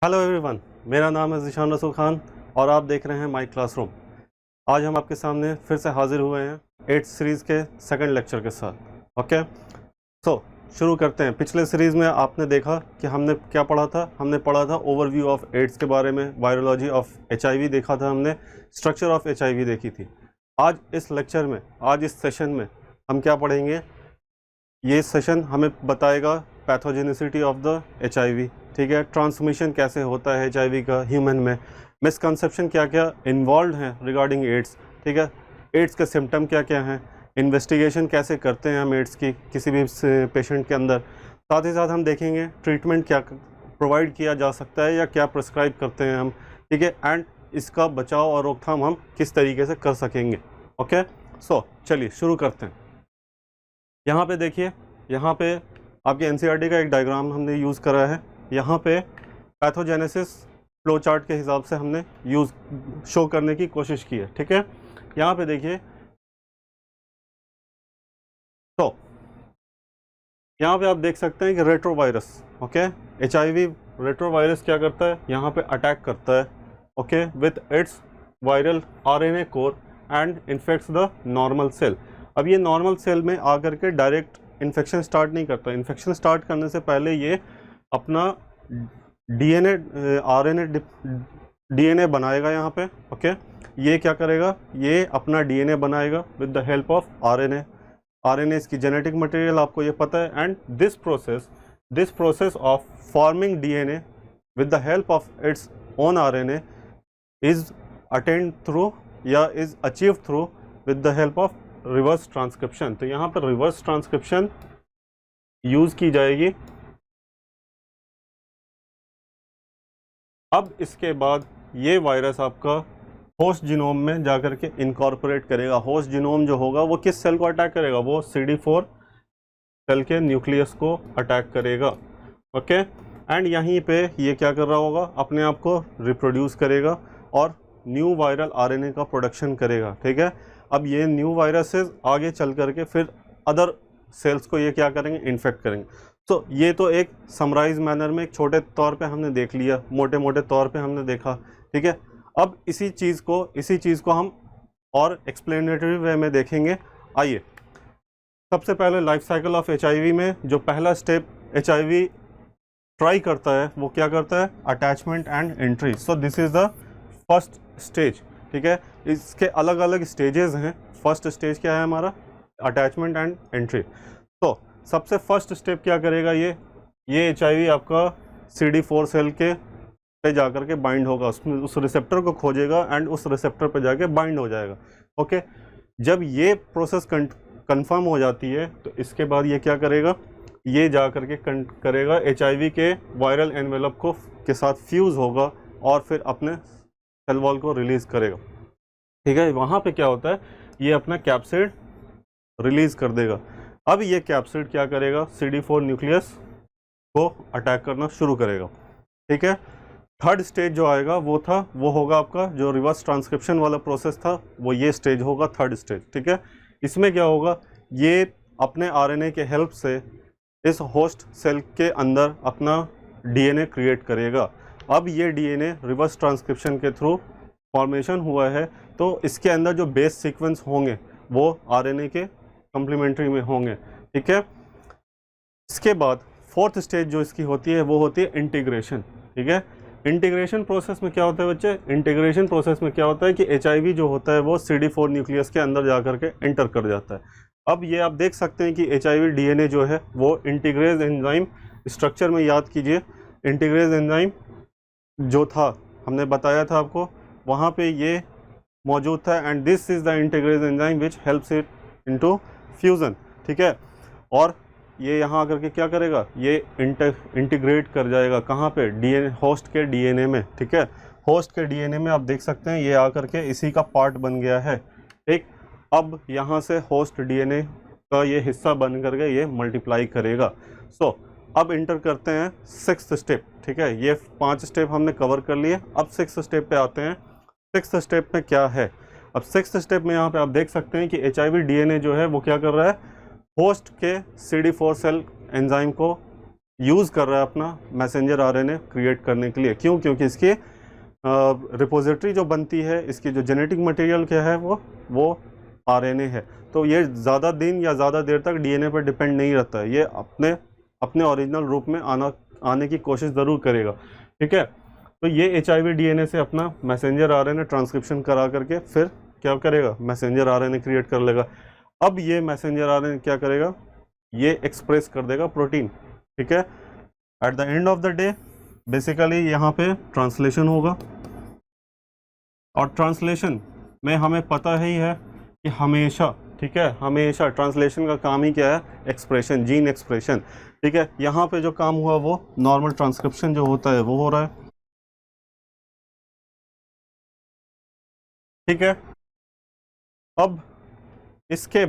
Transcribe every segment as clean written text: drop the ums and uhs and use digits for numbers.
Hello everyone, मेरा नाम है ज़ीशान रसूल खान और आप देख रहे हैं माई क्लासरूम। आज हम आपके सामने फिर से हाजिर हुए हैं 8th सीरीज़ के सेकंड लेक्चर के साथ। ओके, सो शुरू करते हैं। पिछले सीरीज़ में आपने देखा कि हमने क्या पढ़ा था। हमने पढ़ा था ओवरव्यू ऑफ एड्स के बारे में, वायरोलॉजी ऑफ HIV देखा था हमने, स्ट्रक्चर ऑफ HIV देखी थी। आज इस लेक्चर में, आज इस सेशन में हम क्या पढ़ेंगे, ये सेशन हमें बताएगा पैथोजेनिसिटी ऑफ द HIV, ठीक है, ट्रांसमिशन कैसे होता है HIV का ह्यूमन में, मिसकंसेप्शन क्या क्या इन्वॉल्व हैं रिगार्डिंग एड्स, ठीक है, एड्स के सिम्टम क्या क्या हैं, इन्वेस्टिगेशन कैसे करते हैं हम एड्स की किसी भी पेशेंट के अंदर। साथ ही साथ हम देखेंगे ट्रीटमेंट क्या प्रोवाइड किया जा सकता है या क्या प्रिस्क्राइब करते हैं हम, ठीक है, एंड इसका बचाव और रोकथाम हम किस तरीके से कर सकेंगे। ओके, सो चलिए शुरू करते हैं। यहाँ पे देखिए, यहाँ पे आपके NCERT का एक डायग्राम हमने यूज़ करा है। यहाँ पे पैथोजेनेसिस फ्लो चार्ट के हिसाब से हमने शो करने की कोशिश की है, ठीक है। यहाँ पे देखिए, तो यहाँ पे आप देख सकते हैं कि रेट्रोवायरस, ओके, HIV रेट्रोवायरस क्या करता है, यहाँ पे अटैक करता है, okay, with its viral RNA core and infects the normal cell. अब ये नॉर्मल सेल में आकर के डायरेक्ट इन्फेक्शन स्टार्ट नहीं करता। इन्फेक्शन स्टार्ट करने से पहले ये अपना DNA बनाएगा यहाँ पे, ओके। ये क्या करेगा, ये अपना DNA बनाएगा with the help of RNA इसकी जेनेटिक मटेरियल, आपको ये पता है। And this process of forming DNA with the help of its own RNA is attend through या is achieve through with the help of reverse transcription. तो यहाँ पर reverse transcription use की जाएगी। अब इसके बाद ये वायरस आपका होस्ट जीनोम में जाकर के इनकॉर्पोरेट करेगा। होस्ट जीनोम जो होगा वो किस सेल को अटैक करेगा, वो CD4 सेल के न्यूक्लियस को अटैक करेगा, ओके। एंड यहीं पे ये क्या कर रहा होगा, अपने आप को रिप्रोड्यूस करेगा और न्यू वायरल RNA का प्रोडक्शन करेगा, ठीक है। अब ये न्यू वायरसेस आगे चल करके फिर अदर सेल्स को ये क्या करेंगे, इन्फेक्ट करेंगे। तो ये तो एक समराइज मैनर में एक छोटे तौर पे हमने देख लिया, मोटे मोटे तौर पे हमने देखा, ठीक है। अब इसी चीज़ को हम और एक्सप्लेनेटरी वे में देखेंगे। आइए, सबसे पहले लाइफ साइकिल ऑफ HIV में जो पहला स्टेप HIV ट्राई करता है वो क्या करता है, attachment and entry. So this is the first stage, ठीक है। इसके अलग अलग स्टेजेस हैं। फर्स्ट स्टेज क्या है हमारा, अटैचमेंट एंड एंट्री। तो सबसे फर्स्ट स्टेप क्या करेगा, ये HIV आपका CD4 सेल के पे जाकर के बाइंड होगा, उसमें उस रिसेप्टर को खोजेगा एंड उस रिसेप्टर पे जाके बाइंड हो जाएगा, ओके। जब ये प्रोसेस कंफर्म हो जाती है तो इसके बाद ये क्या करेगा, ये जा करके करेगा HIV के वायरल एनवेलप को के साथ फ्यूज़ होगा और फिर अपने सेल वॉल को रिलीज़ करेगा, ठीक है। वहाँ पे क्या होता है, ये अपना कैप्सिड रिलीज़ कर देगा। अब ये कैप्सिड क्या करेगा, CD4 न्यूक्लियस को अटैक करना शुरू करेगा, ठीक है। थर्ड स्टेज जो आएगा वो होगा आपका जो रिवर्स ट्रांसक्रिप्शन वाला प्रोसेस था, वो ये स्टेज होगा, थर्ड स्टेज, ठीक है। इसमें क्या होगा, ये अपने RNA के हेल्प से इस होस्ट सेल के अंदर अपना DNA क्रिएट करेगा। अब ये DNA रिवर्स ट्रांसक्रिप्शन के थ्रू फॉर्मेशन हुआ है, तो इसके अंदर जो बेस सीक्वेंस होंगे वो RNA के कम्प्लीमेंट्री में होंगे, ठीक है। इसके बाद फोर्थ स्टेज जो इसकी होती है वो होती है इंटीग्रेशन, ठीक है। इंटीग्रेशन प्रोसेस में क्या होता है बच्चे, इंटीग्रेशन प्रोसेस में क्या होता है कि HIV जो होता है वो CD4 न्यूक्लियस के अंदर जा कर के एंटर कर जाता है। अब ये आप देख सकते हैं कि HIV DNA जो है वो इंटीग्रेज एंजाइम स्ट्रक्चर में, याद कीजिए इंटीग्रेज एंजाइम जो था हमने बताया था आपको, वहाँ पे ये मौजूद था। And this is the integrase enzyme which helps it into fusion, ठीक है। और ये यहाँ आकर के क्या करेगा, ये इंटीग्रेट कर जाएगा कहाँ पे, DNA होस्ट के DNA में, ठीक है। होस्ट के DNA में आप देख सकते हैं ये आकर के इसी का पार्ट बन गया है, ठीक। अब यहाँ से होस्ट DNA का ये हिस्सा बन करके ये मल्टीप्लाई करेगा। सो अब इंटर करते हैं सिक्स्थ स्टेप, ठीक है। ये 5 स्टेप हमने कवर कर लिए। अब सिक्स्थ स्टेप पे आते हैं। सिक्स्थ स्टेप में क्या है, अब सिक्स्थ स्टेप में यहाँ पे आप देख सकते हैं कि HIV DNA जो है वो क्या कर रहा है, होस्ट के CD4 सेल एंजाइम को यूज़ कर रहा है अपना मैसेंजर आरएनए क्रिएट करने के लिए। क्यों? क्योंकि इसकी रिपोजिटरी जो बनती है, इसकी जो जेनेटिक मटेरियल क्या है वो आरएनए है। तो ये ज़्यादा दिन या ज़्यादा देर तक डीएनए पर डिपेंड नहीं रहता है, ये अपने ओरिजिनल रूप में आने की कोशिश ज़रूर करेगा। ठीक है, तो ये एचआईवी डीएनए से अपना मैसेंजर आरएनए ट्रांसक्रिप्शन करा करके फिर क्या करेगा, मैसेंजर आरएनए क्रिएट कर लेगा। अब ये मैसेंजर आरएनए क्या करेगा, ये एक्सप्रेस कर देगा प्रोटीन। ठीक है, at the end of the day basically यहाँ पे ट्रांसलेशन होगा, और ट्रांसलेशन में हमें पता ही है कि हमेशा, ठीक है, हमेशा ट्रांसलेशन का काम ही क्या है, एक्सप्रेशन, जीन एक्सप्रेशन। ठीक है, यहाँ पे जो काम हुआ वो नॉर्मल ट्रांसक्रिप्शन जो होता है वो हो रहा है। ठीक है, अब इसके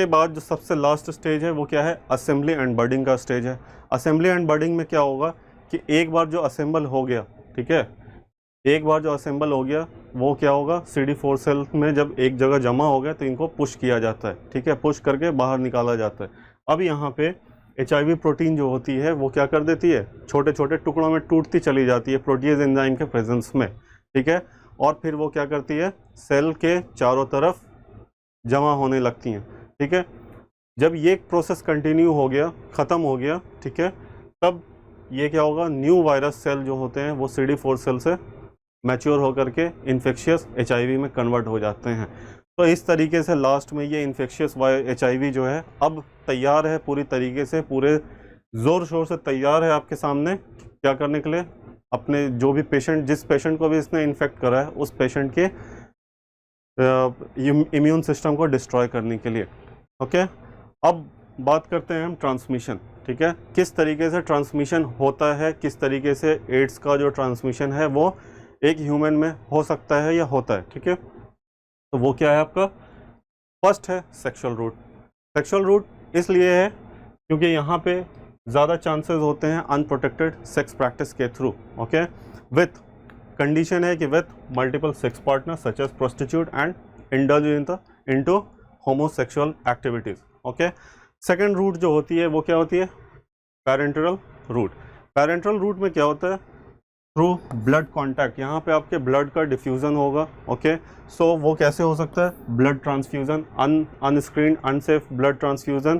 बाद जो सबसे लास्ट स्टेज है वो क्या है, असेंबली एंड बडिंग का स्टेज है। असेंबली एंड बडिंग में क्या होगा कि एक बार जो असेंबल हो गया, ठीक है, एक बार जो असेंबल हो गया वो क्या होगा, CD4 सेल में जब एक जगह जमा हो गया तो इनको पुश किया जाता है। ठीक है, पुश करके बाहर निकाला जाता है। अब यहाँ पे एचआईवी प्रोटीन जो होती है वो क्या कर देती है, छोटे छोटे टुकड़ों में टूटती चली जाती है प्रोटीएज एंजाइम के प्रेजेंस में। ठीक है, और फिर वो क्या करती है, सेल के चारों तरफ जमा होने लगती हैं। ठीक है, जब ये प्रोसेस कंटिन्यू हो गया, ख़त्म हो गया, ठीक है, तब ये क्या होगा, न्यू वायरस सेल जो होते हैं वो CD4 सेल से मैच्योर होकर के इन्फेक्शियस एचआईवी में कन्वर्ट हो जाते हैं। तो इस तरीके से लास्ट में ये इन्फेक्शियस एचआईवी जो है अब तैयार है, पूरी तरीके से, पूरे ज़ोर शोर से तैयार है आपके सामने क्या करने के लिए, अपने जो भी पेशेंट, जिस पेशेंट को भी इसने इन्फेक्ट करा है उस पेशेंट के इम्यून सिस्टम को डिस्ट्रॉय करने के लिए। ओके, अब बात करते हैं हम ट्रांसमिशन। ठीक है, किस तरीके से ट्रांसमिशन होता है, किस तरीके से एड्स का जो ट्रांसमिशन है वो एक ह्यूमन में हो सकता है या होता है। ठीक है, तो वो क्या है आपका, फर्स्ट है सेक्सुअल रूट। सेक्सुअल रूट इसलिए है क्योंकि यहाँ पे ज़्यादा चांसेस होते हैं अनप्रोटेक्टेड सेक्स प्रैक्टिस के थ्रू। ओके, विथ कंडीशन है कि with multiple sex partner such as prostitute and indulge into homosexual activities. Okay, second route जो होती है वो क्या होती है, पैरेंटल रूट। पैरेंटल रूट में क्या होता है, थ्रू ब्लड कांटेक्ट, यहाँ पे आपके ब्लड का डिफ्यूज़न होगा। ओके, सो वो कैसे हो सकता है, blood transfusion, unscreened unsafe blood transfusion,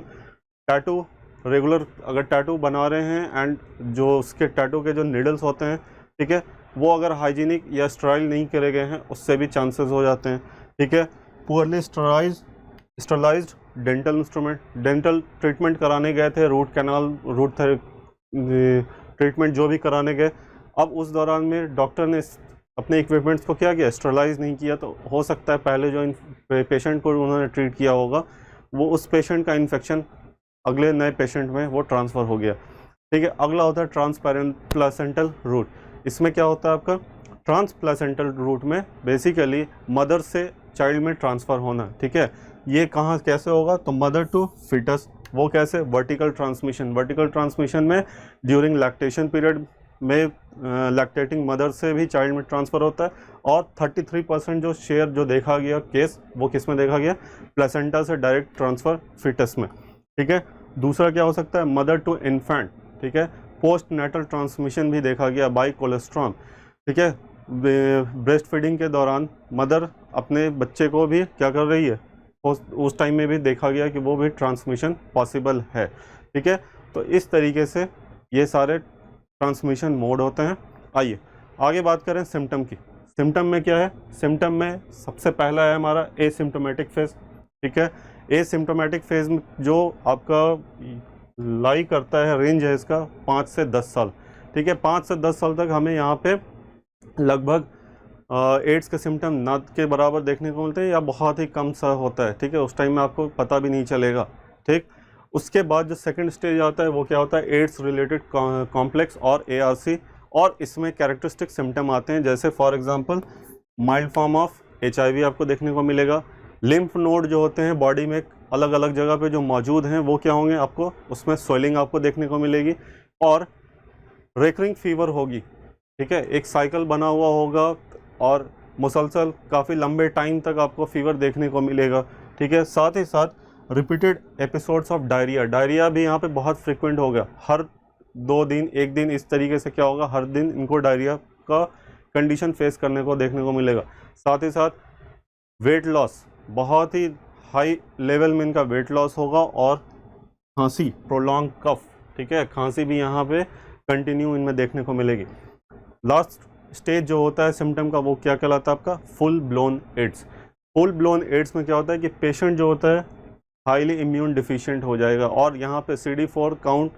tattoo, regular अगर टैटू बना रहे हैं एंड जो उसके टैटू के जो निडल्स होते हैं, ठीक है, वो अगर हाइजीनिक या स्टराइल नहीं करे गए हैं उससे भी चांसेस हो जाते हैं। ठीक है, poorly sterilised dental instrument, dental treatment कराने गए थे, रूट कैनाल, रूट ट्रीटमेंट जो भी कराने गए, अब उस दौरान में डॉक्टर ने अपने इक्विपमेंट्स को क्या किया, स्टरलाइज नहीं किया, तो हो सकता है पहले जो पेशेंट को उन्होंने ट्रीट किया होगा वो उस पेशेंट का इन्फेक्शन अगले नए पेशेंट में वो ट्रांसफ़र हो गया। ठीक है, अगला होता है ट्रांसप्लासेंटल रूट। इसमें क्या होता है आपका, ट्रांसप्लासेंटल रूट में बेसिकली मदर से चाइल्ड में ट्रांसफ़र होना। ठीक है, ये कहाँ कैसे होगा, तो मदर टू फिटस, वो कैसे, वर्टिकल ट्रांसमिशन। वर्टिकल ट्रांसमिशन में ड्यूरिंग लैक्टेशन पीरियड में लैक्टेटिंग मदर से भी चाइल्ड में ट्रांसफ़र होता है, और 33% जो शेयर जो देखा गया केस वो किस में देखा गया, प्लेसेंटा से डायरेक्ट ट्रांसफ़र फिटस में। ठीक है, दूसरा क्या हो सकता है, मदर टू इन्फेंट। ठीक है, पोस्ट नेटल ट्रांसमिशन भी देखा गया बाई कोलेस्ट्रॉम। ठीक है, ब्रेस्ट फीडिंग के दौरान मदर अपने बच्चे को भी क्या कर रही है, उस टाइम में भी देखा गया कि वो भी ट्रांसमिशन पॉसिबल है। ठीक है, तो इस तरीके से ये सारे ट्रांसमिशन मोड होते हैं। आइए आगे बात करें सिम्टम की। सिम्टम में क्या है, सिम्टम में सबसे पहला है हमारा एसिम्टोमेटिक फेज। ठीक है, एसिम्टोमेटिक फेज में जो आपका लाई करता है, रेंज है इसका 5 से 10 साल। ठीक है, 5 से 10 साल तक हमें यहाँ पे लगभग एड्स के सिम्टम ना के बराबर देखने को मिलते हैं या बहुत ही कम सा होता है। ठीक है, उस टाइम में आपको पता भी नहीं चलेगा। ठीक, उसके बाद जो सेकंड स्टेज आता है वो क्या होता है, एड्स रिलेटेड कॉम्प्लेक्स और ARC, और इसमें कैरेक्टरिस्टिक सिम्टम आते हैं, जैसे for example mild form of HIV आपको देखने को मिलेगा। लिम्फ नोड जो होते हैं बॉडी में अलग अलग जगह पे जो मौजूद हैं वो क्या होंगे, आपको उसमें स्वेलिंग आपको देखने को मिलेगी, और रिकरिंग फीवर होगी। ठीक है, एक साइकिल बना हुआ होगा और मुसलसल काफ़ी लंबे टाइम तक आपको फीवर देखने को मिलेगा। ठीक है, साथ ही साथ repeated episodes of diarrhoea, diarrhoea भी यहाँ पे बहुत फ्रिक्वेंट हो गया, हर 2 दिन 1 दिन इस तरीके से क्या होगा, हर दिन इनको डायरिया का कंडीशन फेस करने को देखने को मिलेगा। साथ ही साथ वेट लॉस, बहुत ही हाई लेवल में इनका वेट लॉस होगा, और खांसी, प्रोलॉन्ग कफ, ठीक है, खांसी भी यहाँ पे कंटिन्यू इनमें देखने को मिलेगी। लास्ट स्टेज जो होता है सिम्टम का, वो क्या कहलाता है आपका, full blown AIDS. Full blown AIDS में क्या होता है कि पेशेंट जो होता है हाईली इम्यून डिफिशिएंट हो जाएगा, और यहाँ पे CD4 count,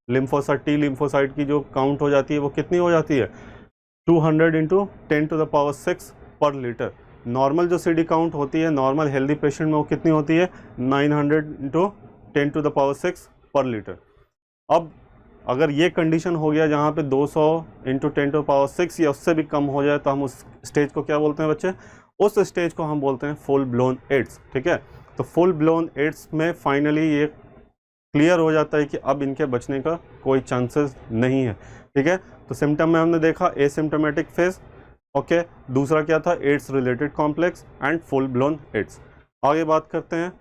lymphocyte, T lymphocyte की जो काउंट हो जाती है वो कितनी हो जाती है, 200 × 10⁶ पर लीटर। नॉर्मल जो CD काउंट होती है नॉर्मल हेल्दी पेशेंट में, वो कितनी होती है, 900 × 10⁶ पर लीटर। अब अगर ये कंडीशन हो गया जहाँ पे 200 × 10⁶ या उससे भी कम हो जाए, तो हम उस स्टेज को क्या बोलते हैं बच्चे, उस स्टेज को हम बोलते हैं फुल ब्लोन एड्स, ठीक है। तो फुल ब्लोन एड्स में फाइनली ये क्लियर हो जाता है कि अब इनके बचने का कोई चांसेस नहीं है, ठीक है। तो सिम्टम में हमने देखा एसिम्टोमेटिक फेज, ओके, दूसरा क्या था, AIDS related complex and full blown AIDS. आगे बात करते हैं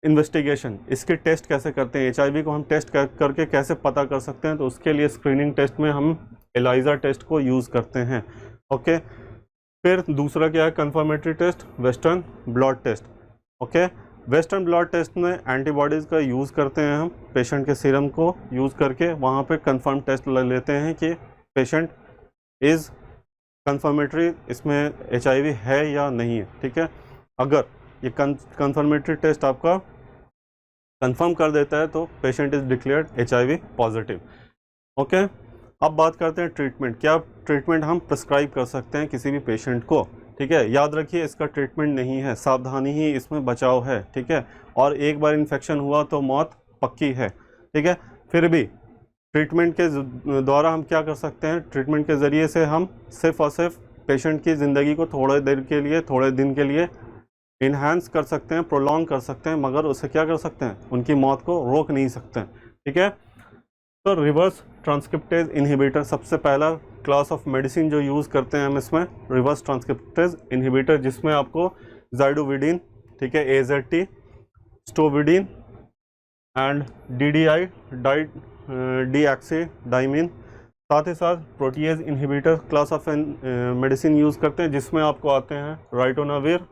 इन्वेस्टिगेशन, इसके टेस्ट कैसे करते हैं, HIV को हम टेस्ट करके कैसे पता कर सकते हैं, तो उसके लिए स्क्रीनिंग टेस्ट में हम ELISA टेस्ट को यूज़ करते हैं, ओके। फिर दूसरा क्या है, confirmatory test, western blood test, okay. Western blood test में एंटीबॉडीज़ का यूज़ करते हैं हम, पेशेंट के सीरम को यूज़ करके वहाँ पे कंफर्म टेस्ट ले लेते हैं कि पेशेंट इज़ कंफर्मेटरी, इसमें HIV है या नहीं है, ठीक है। अगर ये कंफर्मेटरी टेस्ट आपका कंफर्म कर देता है तो patient is declared HIV positive, okay. अब बात करते हैं ट्रीटमेंट, क्या ट्रीटमेंट हम प्रिस्क्राइब कर सकते हैं किसी भी पेशेंट को, ठीक है। याद रखिए इसका ट्रीटमेंट नहीं है, सावधानी ही इसमें बचाव है, ठीक है। और एक बार इन्फेक्शन हुआ तो मौत पक्की है, ठीक है। फिर भी ट्रीटमेंट के द्वारा हम क्या कर सकते हैं, ट्रीटमेंट के ज़रिए से हम सिर्फ और सिर्फ पेशेंट की ज़िंदगी को थोड़े देर के लिए, थोड़े दिन के लिए इन्हांस कर सकते हैं, प्रोलॉन्ग कर सकते हैं, मगर उसे क्या कर सकते हैं, उनकी मौत को रोक नहीं सकते हैं, ठीक है। तो रिवर्स ट्रांसक्रिप्टेज इनहिबिटर सबसे पहला क्लास ऑफ मेडिसिन जो यूज़ करते हैं हम इसमें, रिवर्स ट्रांसक्रिप्टेज इनहिबिटर, जिसमें आपको ज़ाइडोविडिन, ठीक है, AZT, स्टोविडिन एंड DDI, डीऑक्सीडाइमिन, साथ ही साथ protease inhibitor class of medicine use करते हैं, जिसमें आपको आते हैं राइटोनाविर,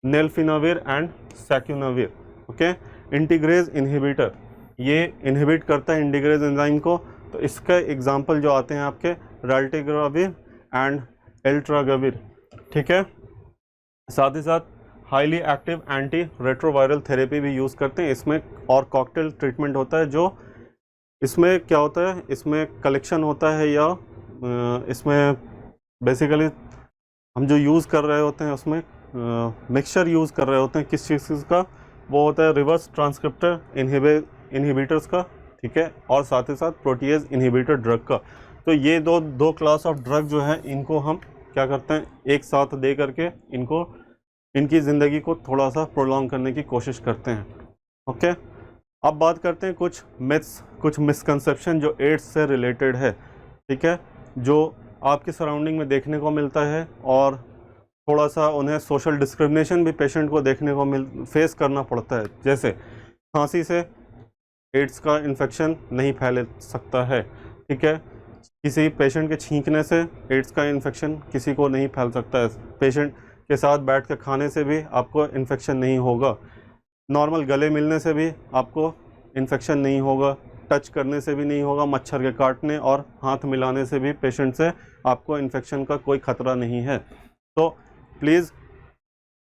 नेल्फिनाविर एंड सैक्यूनाविर, ओके। इंटीग्रेज इनहिबिटर, ये इनहिबिट करता है इंटीग्रेज एंजाइम को, तो इसका एग्जांपल जो आते हैं आपके राल्टेग्राविर एंड एल्ट्रागाविर, ठीक है। साथ ही साथ highly active anti retroviral therapy भी यूज़ करते हैं इसमें, और कॉकटेल ट्रीटमेंट होता है, जो इसमें क्या होता है, इसमें कलेक्शन होता है, या इसमें बेसिकली हम जो यूज़ कर रहे होते हैं उसमें मिक्सचर यूज़ कर रहे होते हैं, किस चीज़ का, वो होता है रिवर्स ट्रांसक्रिप्टर इनहिबिटर्स का, ठीक है, और साथ ही साथ प्रोटीएज इनहिबिटर ड्रग का। तो ये दो क्लास ऑफ ड्रग जो है, इनको हम क्या करते हैं, एक साथ दे करके इनको, इनकी ज़िंदगी को थोड़ा सा प्रोलॉन्ग करने की कोशिश करते हैं, ओके। अब बात करते हैं कुछ मिथ्स, कुछ मिसकंसेप्शन जो एड्स से रिलेटेड है, ठीक है, जो आपके सराउंडिंग में देखने को मिलता है, और थोड़ा सा उन्हें सोशल डिस्क्रिमिनेशन भी पेशेंट को देखने को फेस करना पड़ता है। जैसे खांसी से एड्स का इन्फेक्शन नहीं फैल सकता है, ठीक है, किसी पेशेंट के छींकने से एड्स का इन्फेक्शन किसी को नहीं फैल सकता है, पेशेंट के साथ बैठ कर खाने से भी आपको इन्फेक्शन नहीं होगा, नॉर्मल गले मिलने से भी आपको इन्फेक्शन नहीं होगा, टच करने से भी नहीं होगा, मच्छर के काटने और हाथ मिलाने से भी पेशेंट से आपको इन्फेक्शन का कोई ख़तरा नहीं है। तो प्लीज़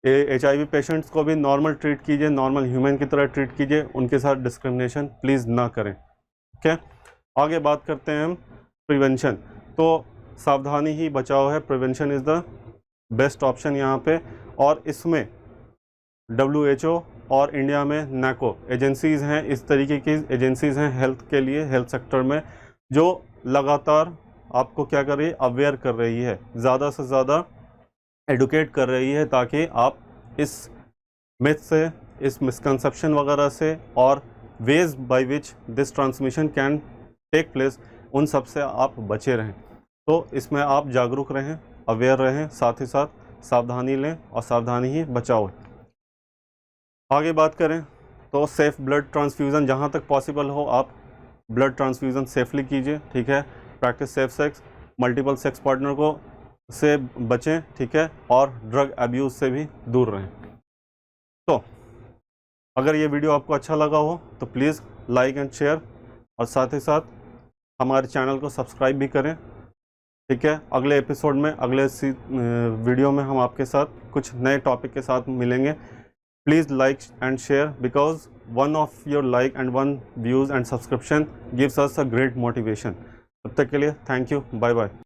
HIV पेशेंट्स को भी नॉर्मल ट्रीट कीजिए, नॉर्मल ह्यूमन की तरह ट्रीट कीजिए, उनके साथ डिस्क्रिमिनेशन प्लीज़ ना करें, ठीक है। आगे बात करते हैं हम प्रिवेंशन, तो सावधानी ही बचाव है, prevention is the best option यहाँ पे, और इसमें WHO और इंडिया में NACO एजेंसीज़ हैं, इस तरीके की एजेंसीज़ हैं हेल्थ के लिए, हेल्थ सेक्टर में, जो लगातार आपको क्या कर रही है, अवेयर कर रही है, ज़्यादा से ज़्यादा एडुकेट कर रही है, ताकि आप इस मिथ से, इस मिसकंसेप्शन वगैरह से, और ways by which this transmission can take place, उन सब से आप बचे रहें। तो इसमें आप जागरूक रहें, अवेयर रहें, साथ ही साथ सावधानी लें, और सावधानी ही बचाओ। आगे बात करें तो सेफ़ ब्लड ट्रांसफ्यूज़न, जहाँ तक पॉसिबल हो आप ब्लड ट्रांसफ्यूज़न सेफली कीजिए, ठीक है। Practice safe sex, multiple sex partner को से बचें, ठीक है, और ड्रग अब्यूज़ से भी दूर रहें। तो अगर ये वीडियो आपको अच्छा लगा हो तो प्लीज़ लाइक एंड शेयर, और साथ ही साथ हमारे चैनल को सब्सक्राइब भी करें, ठीक है। अगले एपिसोड में, अगले वीडियो में हम आपके साथ कुछ नए टॉपिक के साथ मिलेंगे। Please like and share, because one of your like and one views and subscription gives us a great motivation. तब तक के लिए थैंक यू, बाय बाय।